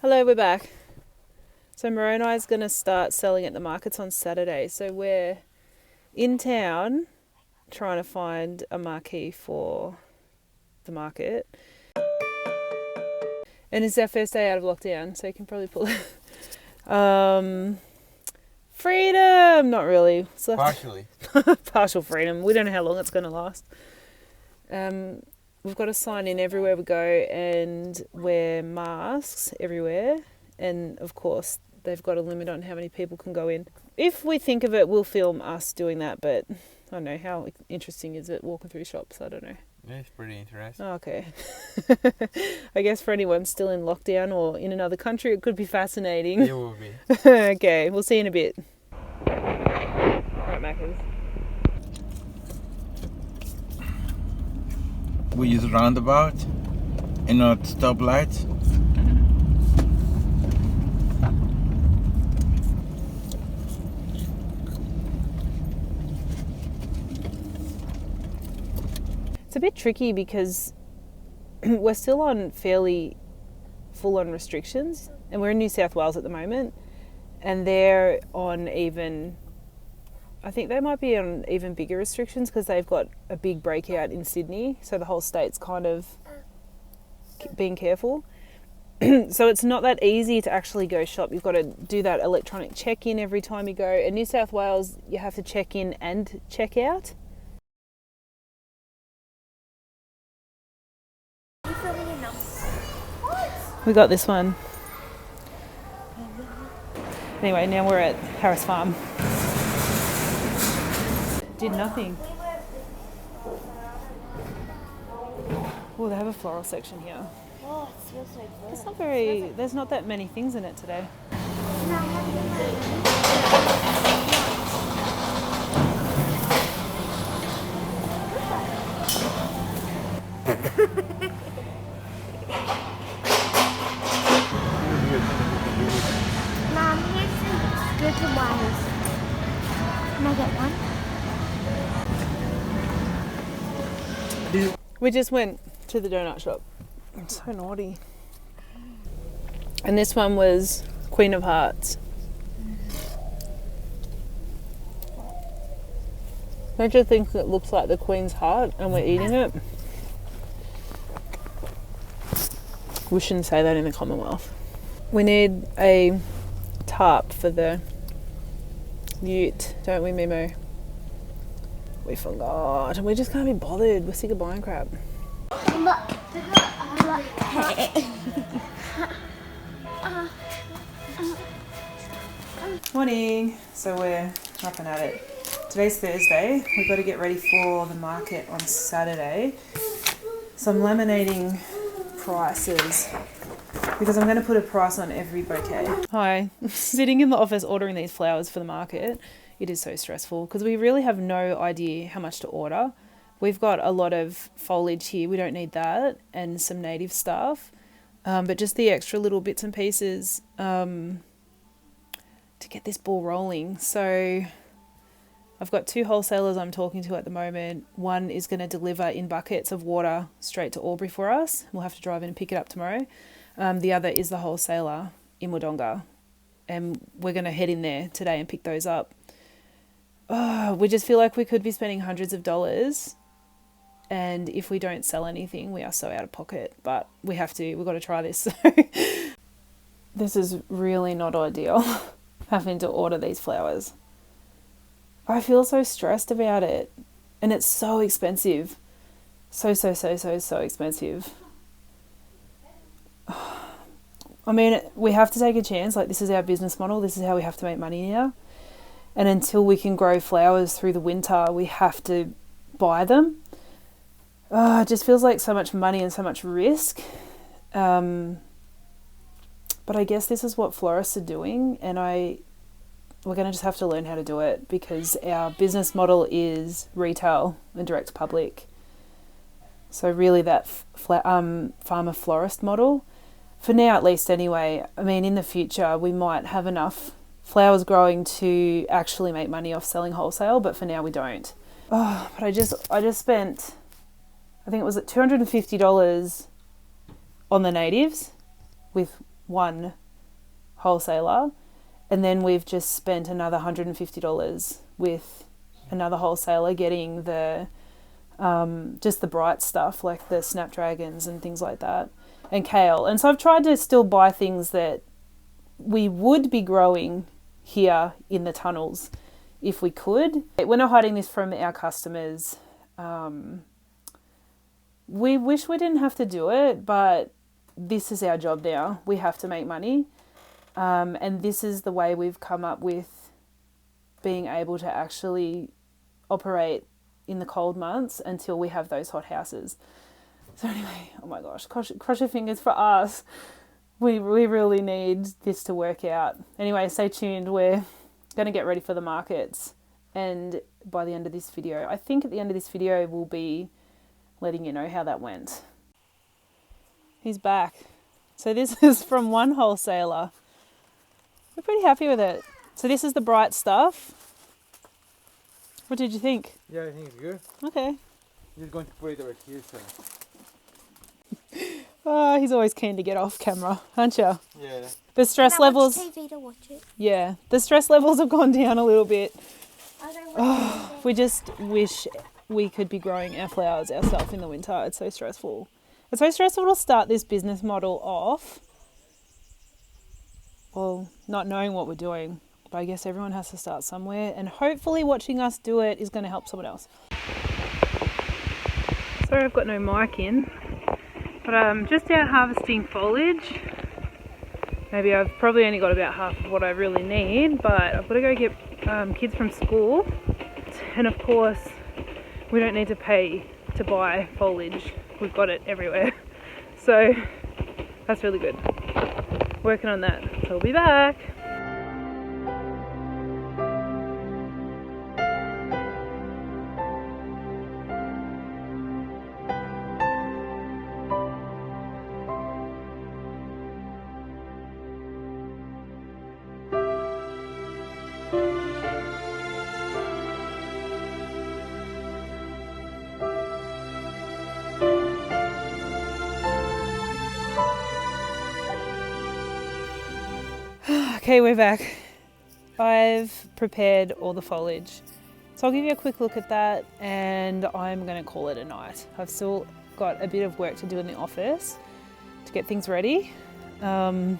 Hello, we're back. So Moroni is going to start selling at the markets on Saturday. So we're in town trying to find a marquee for the market. And it's our first day out of lockdown, so you can probably pull it. Freedom! Not really. Partially. Partial freedom. We don't know how long it's going to last. We've got to sign in everywhere we go and wear masks everywhere. And of course, they've got a limit on how many people can go in. If we think of it, we'll film us doing that, but I don't know. How interesting is it walking through shops? I don't know. Yeah, it's pretty interesting. Oh, okay. I guess for anyone still in lockdown or in another country, it could be fascinating. It will be. Okay, we'll see you in a bit. Right, Maccas. We use roundabout and not stoplights. It's a bit tricky because we're still on fairly full-on restrictions, and we're in New South Wales at the moment, and they're on even, I think they might be on even bigger restrictions because they've got a big breakout in Sydney, so the whole state's kind of being careful. So it's not that easy to actually go shop. You've got to do that electronic check-in every time you go. In New South Wales, you have to check in and check out. We got this one. Anyway, now we're at Harris Farm. Did nothing. Oh, they have a floral section here. Oh, it smells so good. It's not very, there's not that many things in it today. Mom, here's some good tomatoes. Can I get one? We just went to the donut shop. I'm so naughty. And this one was Queen of Hearts. Don't you think it looks like the Queen's heart and we're eating it? We shouldn't say that in the Commonwealth. We need a tarp for the ute, don't we, Mimo? We forgot. We just can't be bothered. We're sick of buying crap. Morning. So we're up and at it. Today's Thursday. We've got to get ready for the market on Saturday. So I'm laminating prices because I'm going to put a price on every bouquet. Hi. Sitting in the office ordering these flowers for the market. It is so stressful because we really have no idea how much to order. We've got a lot of foliage here. We don't need that, and some native stuff. But just the extra little bits and pieces to get this ball rolling. So I've got 2 wholesalers I'm talking to at the moment. One is going to deliver in buckets of water straight to Albury for us. We'll have to drive in and pick it up tomorrow. The other is the wholesaler in Wodonga, and we're going to head in there today and pick those up. Oh, we just feel like we could be spending hundreds of dollars, and if we don't sell anything, we are so out of pocket, but we have to. We've got to try this. So this is really not ideal, having to order these flowers. I feel so stressed about it, and it's so expensive. So expensive. I mean, we have to take a chance. Like, this is our business model. This is how we have to make money now. And until we can grow flowers through the winter, we have to buy them. It just feels like so much money and so much risk. But I guess this is what florists are doing, and we're going to just have to learn how to do it because our business model is retail and direct to public. So really that farmer florist model, for now at least anyway. I mean, in the future we might have enough flowers growing to actually make money off selling wholesale, but for now we don't. But I just spent, I think it was at $250 on the natives with one wholesaler, and then we've just spent another $150 with another wholesaler getting the just the bright stuff like the snapdragons and things like that, and kale. And so I've tried to still buy things that we would be growing here in the tunnels if we could. We're not hiding this from our customers. We wish we didn't have to do it, but this is our job now. We have to make money. And this is the way we've come up with being able to actually operate in the cold months until we have those hot houses. So anyway, oh my gosh, cross your fingers for us. We really need this to work out. Anyway, stay tuned. We're going to get ready for the markets. And by the end of this video, I think at the end of this video, we'll be letting you know how that went. He's back. So this is from one wholesaler. We're pretty happy with it. So this is the bright stuff. What did you think? Yeah, I think it's good. Okay. Just going to put it over here, so. Oh, he's always keen to get off camera, aren't you? Yeah. The stress levels. TV to watch it. Yeah, the stress levels have gone down a little bit. I don't watch it. We just wish we could be growing our flowers ourselves in the winter. It's so stressful. It's so stressful to start this business model off. Well, not knowing what we're doing. But I guess everyone has to start somewhere. And hopefully watching us do it is going to help someone else. Sorry I've got no mic in. But I'm just out harvesting foliage. Maybe I've probably only got about half of what I really need. But I've got to go get kids from school. And of course, we don't need to pay to buy foliage. We've got it everywhere. So that's really good. Working on that. So I'll be back. Okay, we're back. I've prepared all the foliage. So I'll give you a quick look at that and I'm going to call it a night. I've still got a bit of work to do in the office to get things ready. But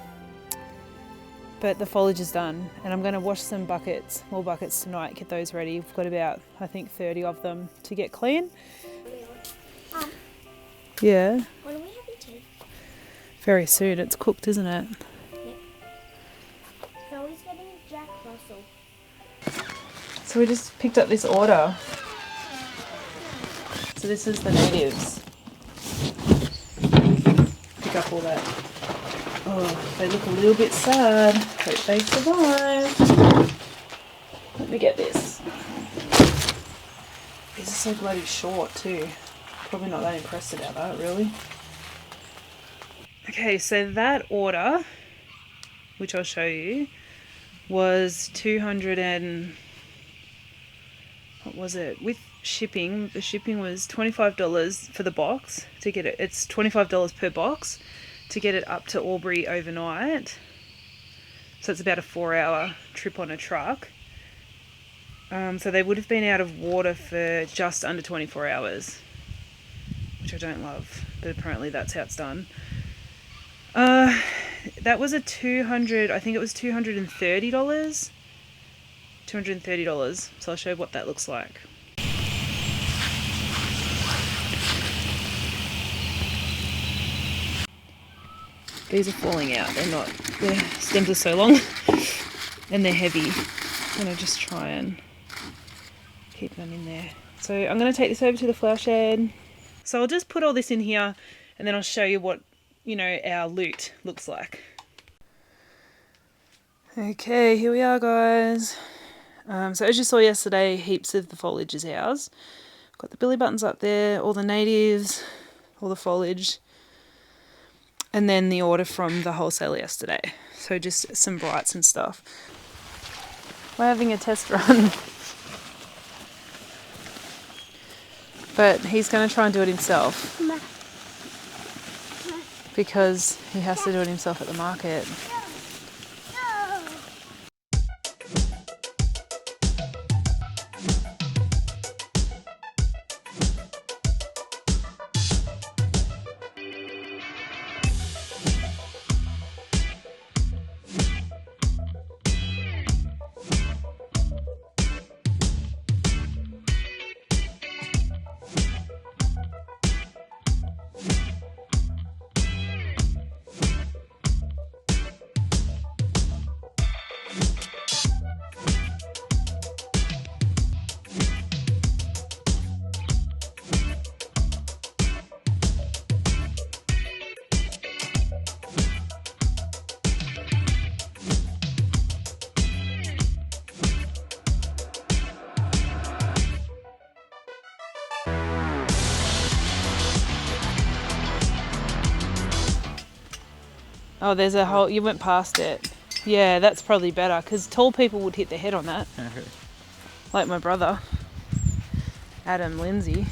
the foliage is done and I'm going to wash some buckets, more buckets tonight, get those ready. We've got about, I think, 30 of them to get clean. Yeah. When are we having tea? Very soon. It's cooked, isn't it? Chloe's getting Jack Russell. So we just picked up this order. So this is the natives. Pick up all that. Oh, they look a little bit sad. Hope they survive. Let me get this. These are so bloody short too. Probably not that impressed about that, really. Okay, so that order, which I'll show you, was 200 and... what was it? With shipping, the shipping was $25 for the box to get it. It's $25 per box to get it up to Albury overnight. So it's about a 4-hour trip on a truck. So they would have been out of water for just under 24 hours, which I don't love, but apparently that's how it's done. That was I think it was $230. $230. So I'll show you what that looks like. These are falling out. Their stems are so long and they're heavy. I'm going to just try and keep them in there. So I'm going to take this over to the flower shed. So I'll just put all this in here and then I'll show you what, you know, our loot looks like. Okay, here we are, guys. So as you saw yesterday, heaps of the foliage is ours. Got the billy buttons up there, all the natives, all the foliage, and then the order from the wholesaler yesterday. So just some brights and stuff. We're having a test run. But he's going to try and do it himself. because he has to do it himself at the market. Oh, there's a hole. You went past it. Yeah, that's probably better because tall people would hit their head on that. Like my brother, Adam Lindsay.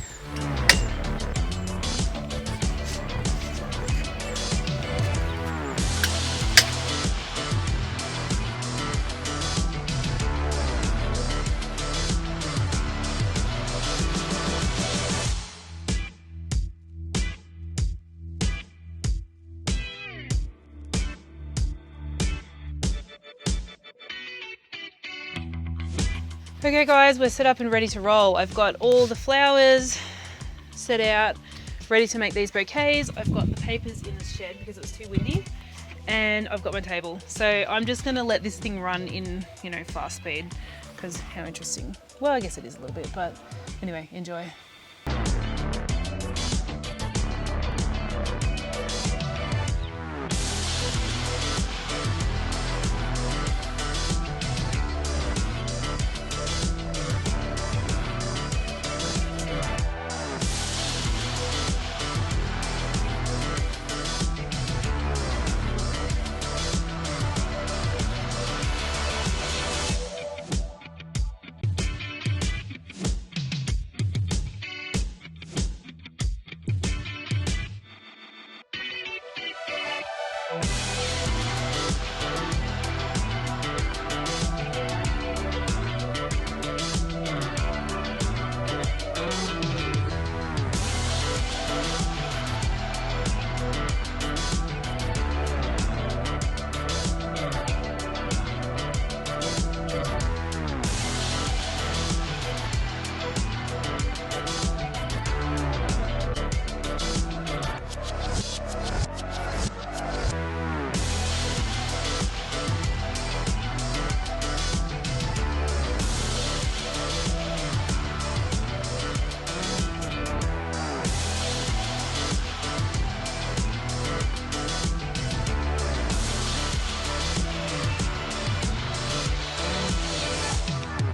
Okay guys, we're set up and ready to roll. I've got all the flowers set out, ready to make these bouquets. I've got the papers in the shed because it was too windy, and I've got my table. So I'm just gonna let this thing run in, fast speed, because how interesting. Well, I guess it is a little bit, but anyway, enjoy.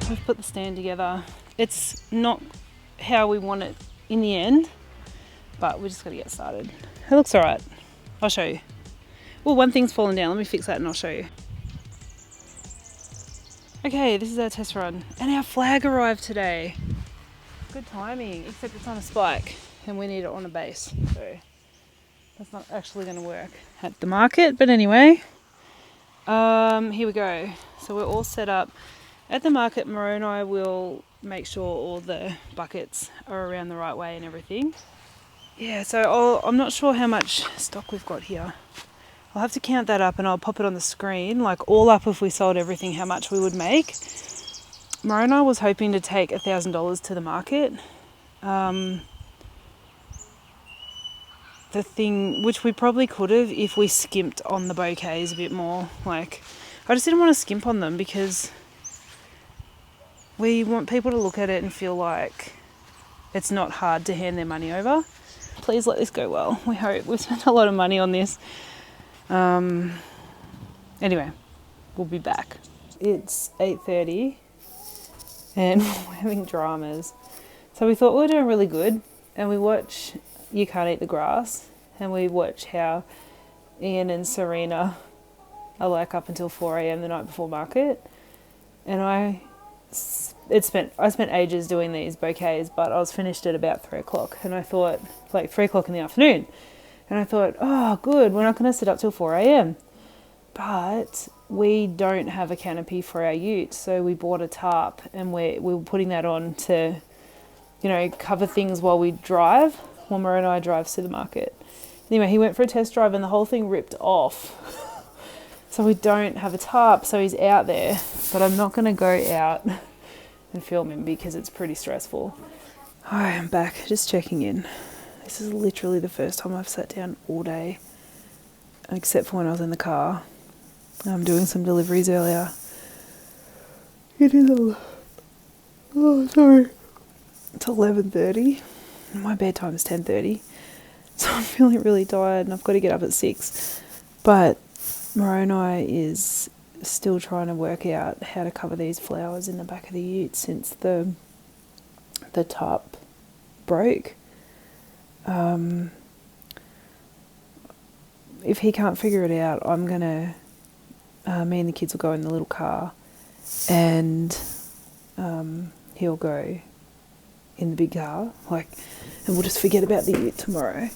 We've put the stand together. It's not how we want it in the end, but we just got to get started. It looks all right. I'll show you. Well, one thing's fallen down. Let me fix that and I'll show you. Okay, this is our test run. And our flag arrived today. Good timing, except it's on a spike and we need it on a base. So that's not actually going to work at the market. But anyway, here we go. So we're all set up. At the market, Moroni will make sure all the buckets are around the right way and everything. Yeah, so I'm not sure how much stock we've got here. I'll have to count that up and I'll pop it on the screen, like all up if we sold everything, how much we would make. Moroni was hoping to take $1,000 to the market. The thing, which we probably could have if we skimped on the bouquets a bit more. Like, I just didn't want to skimp on them because we want people to look at it and feel like it's not hard to hand their money over. Please let this go well. We hope. We've spent a lot of money on this. Anyway, we'll be back. It's 8:30 and we're having dramas. So we thought we were doing really good, and we watch You Can't Eat the Grass, and we watch how Ian and Serena are like up until 4 a.m. the night before market. And I spent ages doing these bouquets, but I was finished at about 3 o'clock, and I thought, like 3 o'clock in the afternoon, And I thought, oh, good, we're not going to sit up till 4 a.m. But we don't have a canopy for our ute, so we bought a tarp and we were putting that on to, you know, cover things while we drive, while Murray and I drive to the market. Anyway, he went for a test drive and the whole thing ripped off. So we don't have a tarp, so he's out there. But I'm not going to go out and film him because it's pretty stressful. Hi, I'm back, just checking in. This is literally the first time I've sat down all day, except for when I was in the car. I'm doing some deliveries earlier. It is it's 11:30. My bedtime is 10:30. So I'm feeling really tired and I've got to get up at 6. But Moroni is still trying to work out how to cover these flowers in the back of the ute since the tarp broke. If he can't figure it out, I'm gonna me and the kids will go in the little car and he'll go in the big car, and we'll just forget about the ute tomorrow.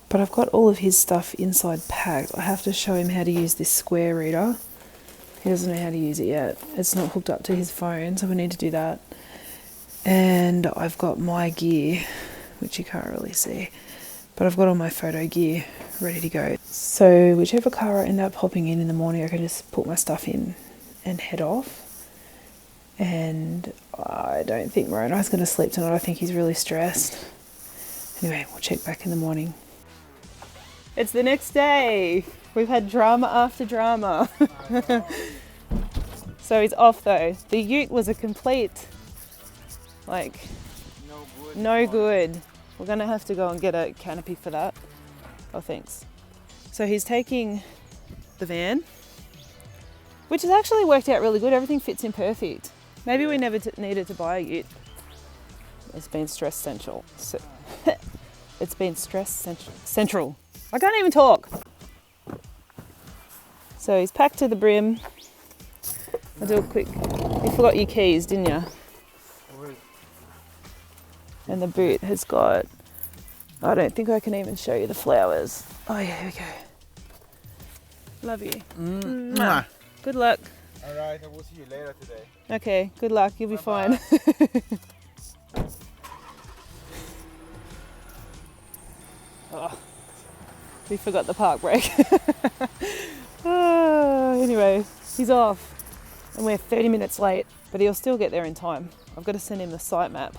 But I've got all of his stuff inside packed. I have to show him how to use this square reader. He doesn't know how to use it yet. It's not hooked up to his phone, so we need to do that. And I've got my gear, which you can't really see, but I've got all my photo gear ready to go. So whichever car I end up hopping in the morning, I can just put my stuff in and head off. And I don't think Moroni's going to sleep tonight. I think he's really stressed. Anyway, we'll check back in the morning. It's the next day. We've had drama after drama. So he's off though. The ute was a complete, no good. We're going to have to go and get a canopy for that. Oh, thanks. So he's taking the van, which has actually worked out really good. Everything fits in perfect. Maybe we never needed to buy a ute. It's been stress central. It's been stress central. I can't even talk. So he's packed to the brim. I'll do a quick. You forgot your keys, didn't you? And the boot has got, I don't think I can even show you the flowers. Oh yeah, here we go. Love you. Mwah. Good luck. All right, I will see you later today. Okay, good luck. You'll be fine. Oh, we forgot the park brake. Anyway, he's off and we're 30 minutes late, but he'll still get there in time. I've got to send him the site map.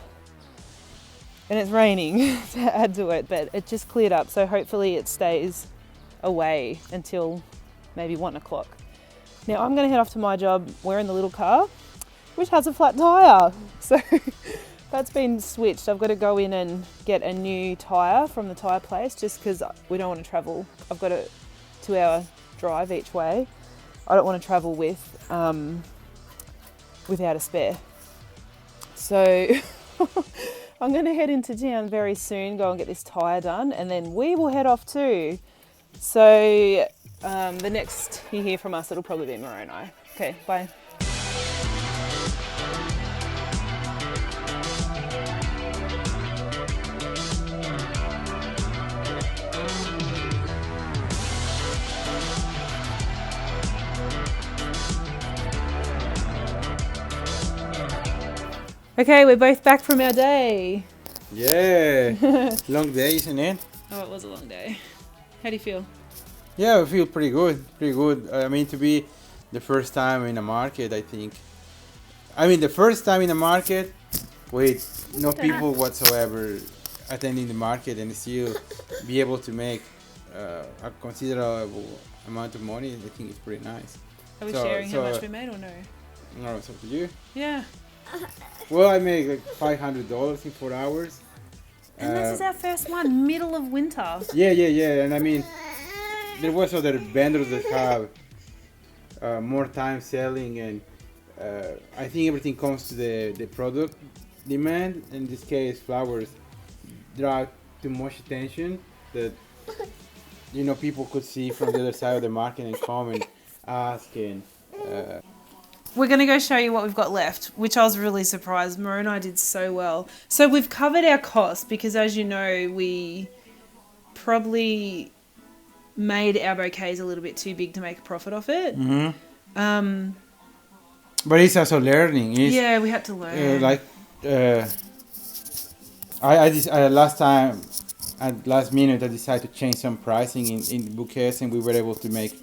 And it's raining to add to it, but it just cleared up, so hopefully it stays away until maybe 1 o'clock. Now I'm going to head off to my job. We're in the little car, which has a flat tyre. So that's been switched. I've got to go in and get a new tyre from the tyre place just because we don't want to travel. I've got a 2-hour drive each way. I don't want to travel without a spare. So I'm going to head into town very soon, go and get this tyre done, and then we will head off too. So the next you hear from us, it'll probably be Moroni. Okay, bye. Okay, we're both back from our day. Yeah, long day, isn't it? Oh, it was a long day. How do you feel? Yeah, I feel pretty good, I mean, to be the first time in a market, I think. I mean, the first time in a market with no people whatsoever attending the market and still be able to make a considerable amount of money, I think it's pretty nice. Are we sharing how much we made or no? No, it's up to you. Yeah. Well, I made like $500 in 4 hours. And this is our first one, middle of winter. Yeah. And I mean, there was other vendors that have more time selling, and I think everything comes to the product demand. In this case, flowers draw too much attention that people could see from the other side of the market and come and ask and. We're going to go show you what we've got left, which I was really surprised. Moroni did so well. So we've covered our costs because, as you know, we probably made our bouquets a little bit too big to make a profit off it. But it's also learning. It's, Yeah, we had to learn. last time at last minute I decided to change some pricing in the bouquets, and we were able to make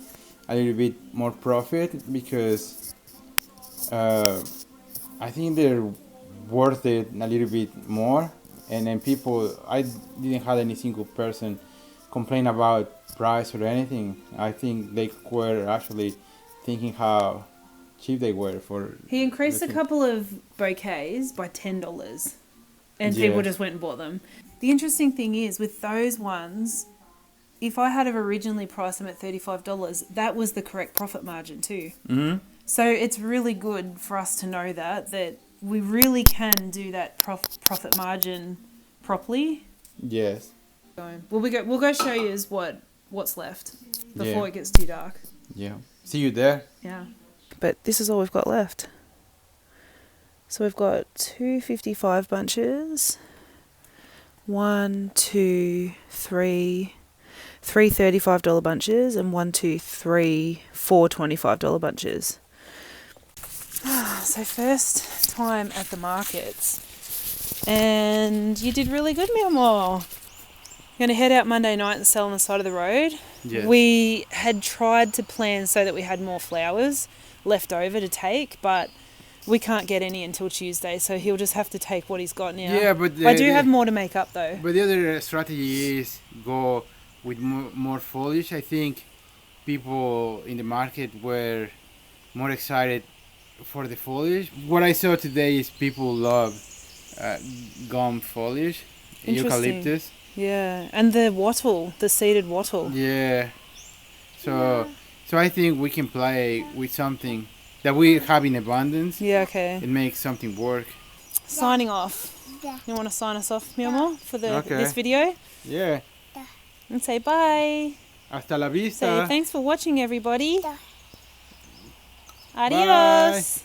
a little bit more profit because I think they're worth it a little bit more. And then I didn't have any single person complain about price or anything. I think they were actually thinking how cheap they were for. He increased a couple of bouquets by $10, and people just went and bought them. The interesting thing is, with those ones, if I had have originally priced them at $35, that was the correct profit margin too. Mm-hmm. So it's really good for us to know that we really can do that profit margin properly. Yes. We'll go show you what's left before Yeah. it gets too dark. Yeah. See you there. Yeah. But this is all we've got left. So we've got 255 bunches. 1, 2, 3, three $35 bunches, and 1, 2, 3, 4 $25 bunches. So first time at the markets, and you did really good, Meow. You're going to head out Monday night and sell on the side of the road. Yes. We had tried to plan so that we had more flowers left over to take, but we can't get any until Tuesday, so he'll just have to take what he's got now. Yeah, but I do have more to make up though. But the other strategy is go with more foliage. I think people in the market were more excited for the foliage. What I saw today is people love gum foliage, eucalyptus. Yeah, and the wattle, the seeded wattle. Yeah. So I think we can play with something that we have in abundance. Yeah, okay. And make something work. Signing off. You want to sign us off, Meow, for this video? Yeah. And say bye. Hasta la vista. Say thanks for watching, everybody. Adios. Bye.